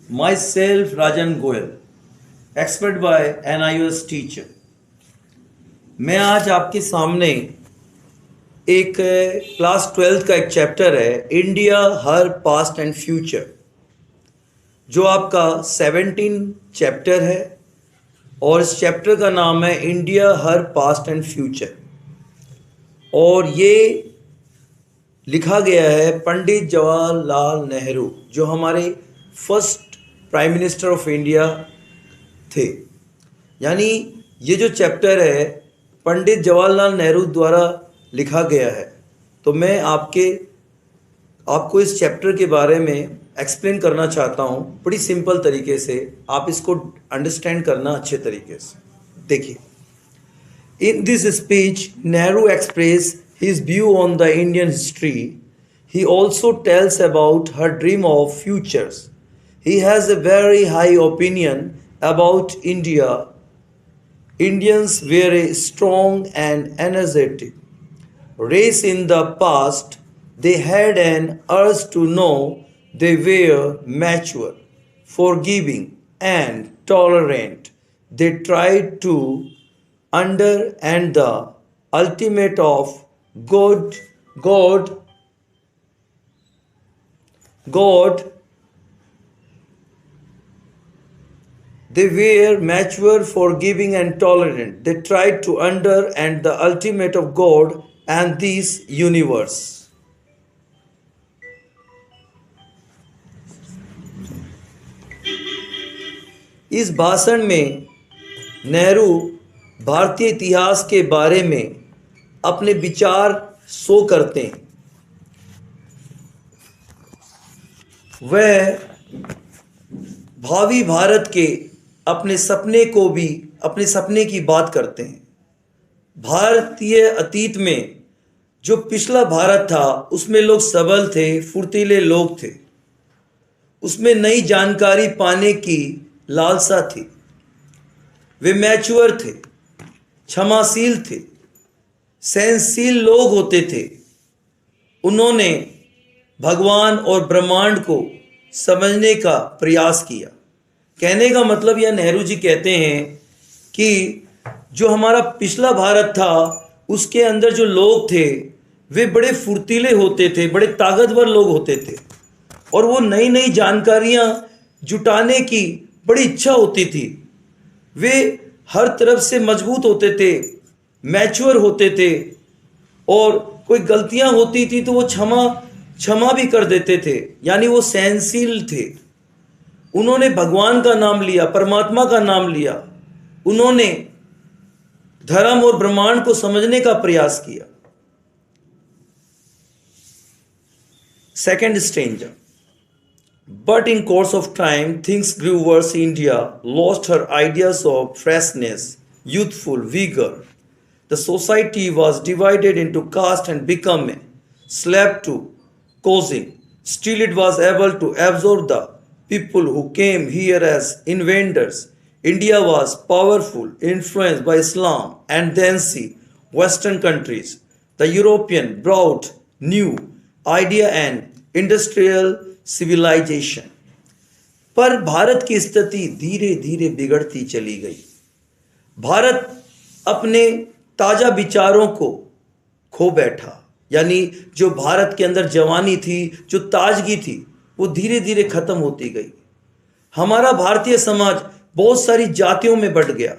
Myself, Rajan Goyal, expert by NIOS teacher. मैं आज आपके सामने एक क्लास 12th का एक चैप्टर है India her past and future, जो आपका 17 चैप्टर है और इस चैप्टर का नाम है India her past and future. और ये लिखा गया है पंडित जवाहरलाल नेहरू, जो हमारे first prime minister of India थे। यानी ये जो चैप्टर है पंडित जवाहरलाल नेहरू द्वारा लिखा गया है। तो मैं आपको इस चैप्टर के बारे में एक्सप्लेन करना चाहता हूँ बड़ी सिंपल तरीके से। आप इसको अंडरस्टैंड करना अच्छे तरीके से। देखिए, in this speech, Nehru expressed his view on the Indian history. He also tells about her dream of futures. He has a very high opinion about India. Indians were a strong and energetic race in the past. They had an urge to know. They were mature, forgiving, and tolerant. They tried to under and the ultimate of God, they were mature, forgiving, and tolerant. They tried to under and the ultimate of God and this universe. इस भाषण में नेहरू भारतीय इतिहास के बारे में अपने विचार शो करते हैं। वह भावी भारत के अपने सपने की बात करते हैं। भारतीय अतीत में जो पिछला भारत था उसमें लोग सबल थे, फुर्तीले लोग थे। उसमें नई जानकारी पाने की लालसा थी। वे मैच्योर थे, क्षमाशील थे, सहनशील लोग होते थे। उन्होंने भगवान और ब्रह्मांड को समझने का प्रयास किया। कहने का मतलब यह नेहरू जी कहते हैं कि जो हमारा पिछला भारत था उसके अंदर जो लोग थे वे बड़े फुर्तीले होते थे, बड़े ताकतवर लोग होते थे और वो नई नई जानकारियां जुटाने की बड़ी इच्छा होती थी। वे हर तरफ से मजबूत होते थे, मैच्योर होते थे और कोई गलतियां होती थी तो वो क्षमा भी कर देते थे। यानी वो सहनशील थे। उन्होंने भगवान का नाम लिया, परमात्मा का नाम लिया। उन्होंने धर्म और ब्रह्मांड को समझने का प्रयास किया। Second stranger. But in course of time, things grew worse. India lost her ideas of freshness, youthful vigor. The society was divided into caste and became a slave to causing. Still, it was able to absorb the people who came here as invaders. India was powerful, influenced by Islam and then see Western countries. The European brought new idea and industrial civilisation. पर भारत की स्थिति धीरे धीरे बिगड़ती चली गई। भारत अपने ताजा विचारों को खो बैठा। यानी जो भारत के अंदर जवानी थी, जो ताजगी थी, वो धीरे धीरे खत्म होती गई। हमारा भारतीय समाज बहुत सारी जातियों में बंट गया,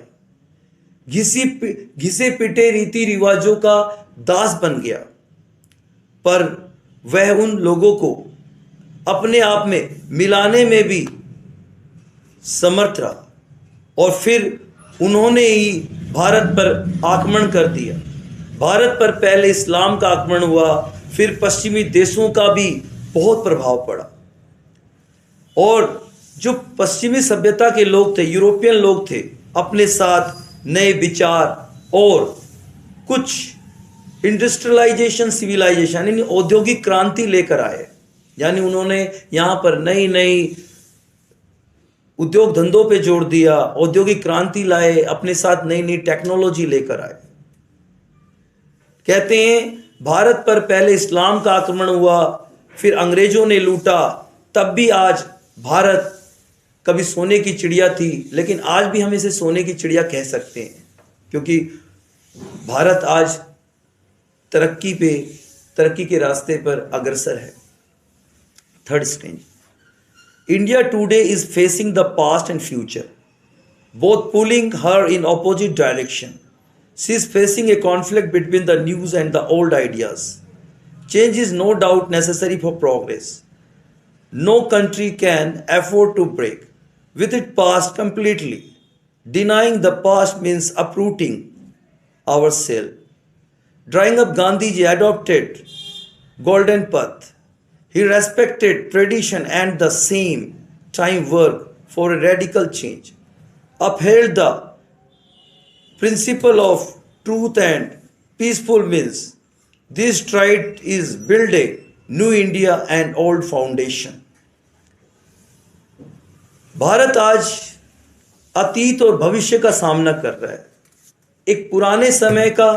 घिसे पिटे रीति रिवाजों का दास बन गया। पर वह उन लोगों को अपने आप में मिलाने में भी समर्थ रहा और फिर उन्होंने ही भारत पर आक्रमण कर दिया। भारत पर पहले इस्लाम का आक्रमण हुआ, फिर पश्चिमी देशों का भी बहुत प्रभाव पड़ा और जो पश्चिमी सभ्यता के लोग थे, यूरोपियन लोग थे, अपने साथ नए विचार और कुछ इंडस्ट्रियलाइजेशन, सिविलाइजेशन यानी औद्योगिक क्रांति लेकर आए। यानी उन्होंने यहाँ पर नई नई उद्योग धंधों पे जोड़ दिया, औद्योगिक क्रांति लाए, अपने साथ नई नई टेक्नोलॉजी लेकर आए। कहते हैं भारत पर पहले इस्लाम का आक्रमण हुआ, फिर अंग्रेजों ने लूटा, तब भी आज भारत कभी सोने की चिड़िया थी, लेकिन आज भी हम इसे सोने की चिड़िया कह सकते हैं, क्योंकि भारत आज तरक्की के रास्ते पर अग्रसर है। Third stage, India today is facing the past and future, both pulling her in opposite direction. She is facing a conflict between the news and the old ideas. Change is no doubt necessary for progress. No country can afford to break with its past completely. Denying the past means uprooting ourselves. Drawing up Gandhiji adopted golden path. He respected tradition and the same time worked for a radical change. Upheld the principle of truth and peaceful means. This stride is build a new India and old foundation. Bharat आज अतीत और भविष्य का सामना कर रहा है, एक पुराने समय का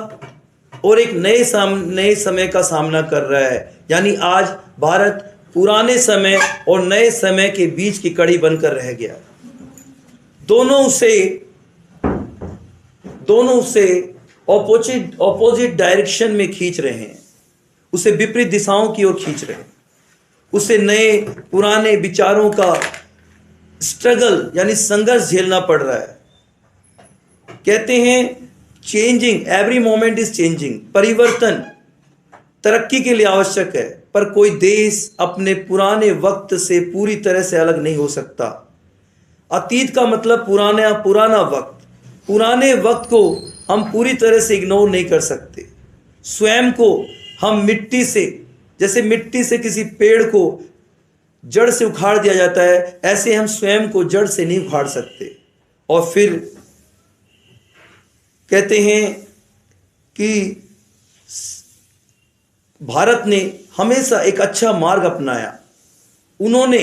और एक नए समय का सामना कर रहा है। यानी आज भारत पुराने समय और नए समय के बीच की कड़ी बनकर रह गया। दोनों उसे ऑपोजिट डायरेक्शन में खींच रहे हैं, उसे विपरीत दिशाओं की ओर खींच रहे हैं, उसे नए पुराने विचारों का स्ट्रगल यानी संघर्ष झेलना पड़ रहा है। कहते हैं changing, every moment is changing, परिवर्तन तरक्की के लिए आवश्यक है, पर कोई देश अपने पुराने वक्त से पूरी तरह से अलग नहीं हो सकता। अतीत का मतलब पुराना वक्त, पुराने वक्त को हम पूरी तरह से इग्नोर नहीं कर सकते। स्वयं को हम जैसे मिट्टी से किसी पेड़ को जड़ से उखाड़ दिया जाता है, ऐसे हम स्वयं को जड़ से नहीं उखाड़ सकते। और फिर कहते हैं कि भारत ने हमेशा एक अच्छा मार्ग अपनाया। उन्होंने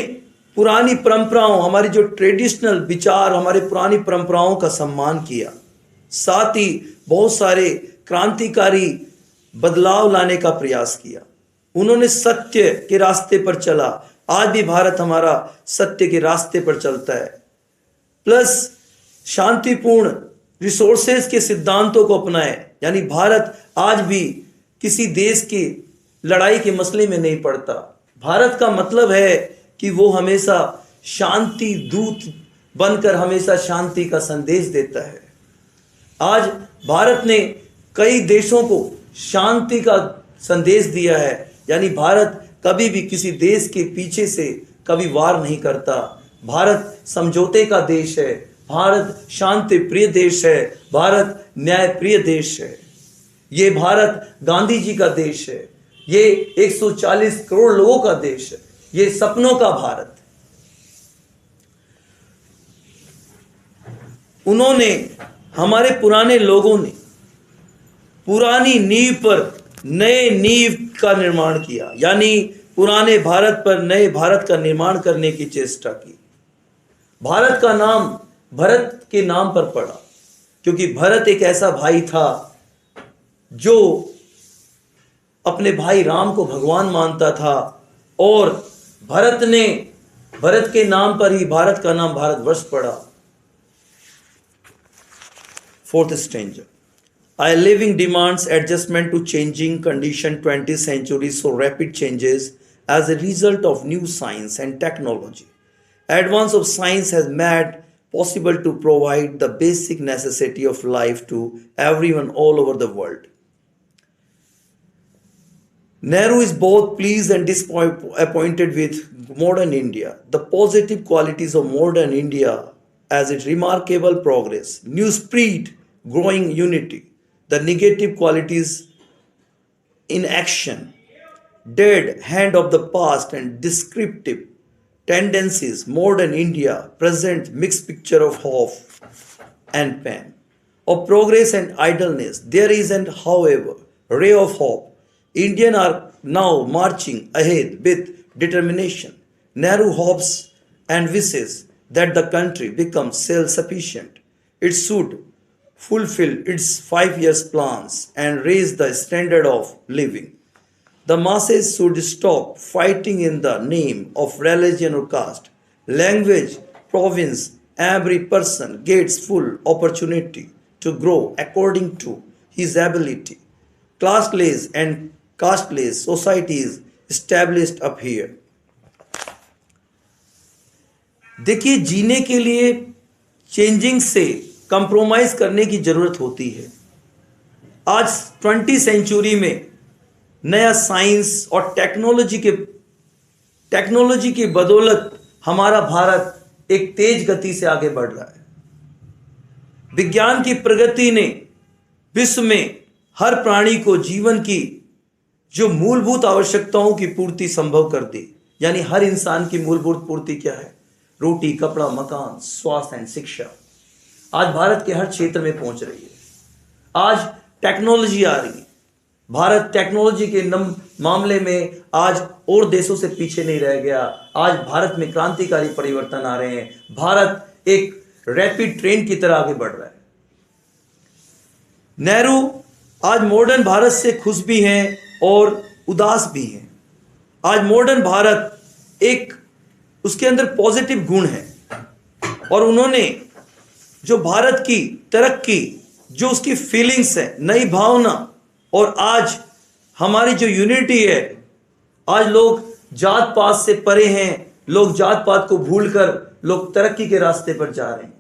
पुरानी परंपराओं, हमारी जो ट्रेडिशनल विचार, हमारे पुरानी परंपराओं का सम्मान किया, साथ ही बहुत सारे क्रांतिकारी बदलाव लाने का प्रयास किया। उन्होंने सत्य के रास्ते पर चला। आज भी भारत हमारा सत्य के रास्ते पर चलता है, प्लस शांतिपूर्ण रिसोर्सेज के सिद्धांतों को अपनाए। यानी भारत आज भी किसी देश की लड़ाई के मसले में नहीं पड़ता। भारत का मतलब है कि वो हमेशा शांति दूत बनकर हमेशा शांति का संदेश देता है। आज भारत ने कई देशों को शांति का संदेश दिया है। यानी भारत कभी भी किसी देश के पीछे से कभी वार नहीं करता। भारत समझौते का देश है, भारत शांति प्रिय देश है, भारत न्याय प्रिय देश है। ये भारत गांधी जी का देश है, ये 140 करोड़ लोगों का देश है, ये सपनों का भारत। हमारे पुराने लोगों ने पुरानी नींव पर नए नींव का निर्माण किया, यानी पुराने भारत पर नए भारत का निर्माण करने की चेष्टा की। भारत का नाम भरत के नाम पर पड़ा, क्योंकि भरत एक ऐसा भाई था जो अपने भाई राम को भगवान मानता था, और भरत के नाम पर ही भारत का नाम भारतवर्ष पड़ा। Fourth stage, our living demands adjustment to changing condition 20th century so rapid changes as a result of new science and technology. Advance of science has made possible to provide the basic necessity of life to everyone all over the world. Nehru is both pleased and disappointed with modern India. The positive qualities of modern India as its remarkable progress, new spirit, growing unity. The negative qualities, inaction, dead hand of the past and descriptive tendencies, modern India present mixed picture of hope and pain, of progress and idleness. There is, and however, ray of hope. Indians are now marching ahead with determination. Nehru hopes and wishes that the country becomes self-sufficient. It should fulfill its 5 years plans and raise the standard of living. The masses should stop fighting in the name of religion or caste, language, province, every person gets full opportunity to grow according to his ability. Classless and casteless societies established up here. देखिए, जीने के लिए changing से compromise करने की जरूरत होती है। आज 20वीं सेंचुरी में नया साइंस और टेक्नोलॉजी की बदौलत हमारा भारत एक तेज गति से आगे बढ़ रहा है। विज्ञान की प्रगति ने विश्व में हर प्राणी को जीवन की जो मूलभूत आवश्यकताओं की पूर्ति संभव कर दी। यानी हर इंसान की मूलभूत पूर्ति क्या है? रोटी, कपड़ा, मकान, स्वास्थ्य एंड शिक्षा। आज भारत के हर क्षेत्र में पहुंच रही है। आज टेक्नोलॉजी आ रही है। भारत टेक्नोलॉजी के मामले में आज और देशों से पीछे नहीं रह गया। आज भारत में क्रांतिकारी परिवर्तन आ रहे हैं। भारत एक रैपिड ट्रेन की तरह आगे बढ़ रहा है। नेहरू आज मॉडर्न भारत से खुश भी हैं और उदास भी हैं। आज मॉडर्न भारत एक उसके अंदर पॉजिटिव गुण है और उन्होंने जो भारत की तरक्की, जो उसकी फीलिंग्स है, नई भावना, और आज हमारी जो यूनिटी है, आज लोग जात पात से परे हैं। लोग जात पात को भूलकर लोग तरक्की के रास्ते पर जा रहे हैं।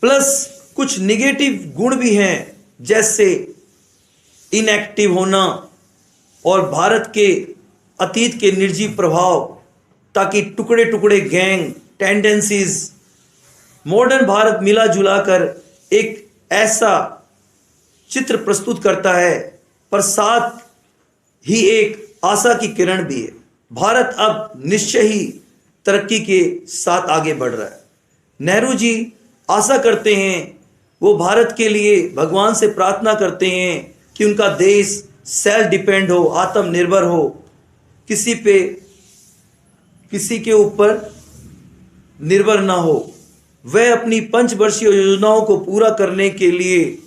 प्लस कुछ निगेटिव गुण भी हैं, जैसे इनएक्टिव होना और भारत के अतीत के निर्जीव प्रभाव, ताकि टुकड़े टुकड़े गैंग टेंडेंसीज। मॉडर्न भारत मिला जुला कर एक ऐसा चित्र प्रस्तुत करता है, पर साथ ही एक आशा की किरण भी है। भारत अब निश्चय ही तरक्की के साथ आगे बढ़ रहा है। नेहरू जी आशा करते हैं, वो भारत के लिए भगवान से प्रार्थना करते हैं कि उनका देश सेल्फ डिपेंड हो, आत्मनिर्भर हो, किसी के ऊपर निर्भर ना हो। वह अपनी पंचवर्षीय योजनाओं को पूरा करने के लिए,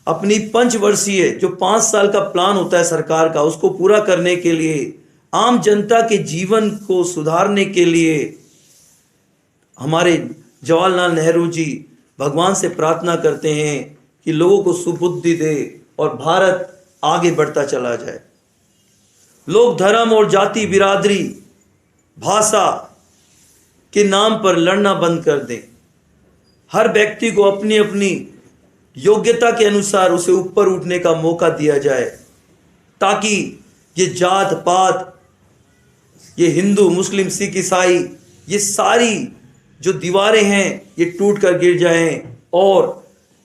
अपनी पंचवर्षीय जो 5 साल का प्लान होता है सरकार का, उसको पूरा करने के लिए, आम जनता के जीवन को सुधारने के लिए हमारे जवाहरलाल नेहरू जी भगवान से प्रार्थना करते हैं कि लोगों को सुबुद्धि दे और भारत आगे बढ़ता चला जाए। लोग धर्म और जाति, बिरादरी, भाषा के नाम पर लड़ना बंद कर दें। हर व्यक्ति को अपनी अपनी योग्यता के अनुसार उसे ऊपर उठने का मौका दिया जाए, ताकि ये जात पात, ये हिंदू, मुस्लिम, सिख, ईसाई, ये सारी जो दीवारें हैं ये टूट कर गिर जाएं और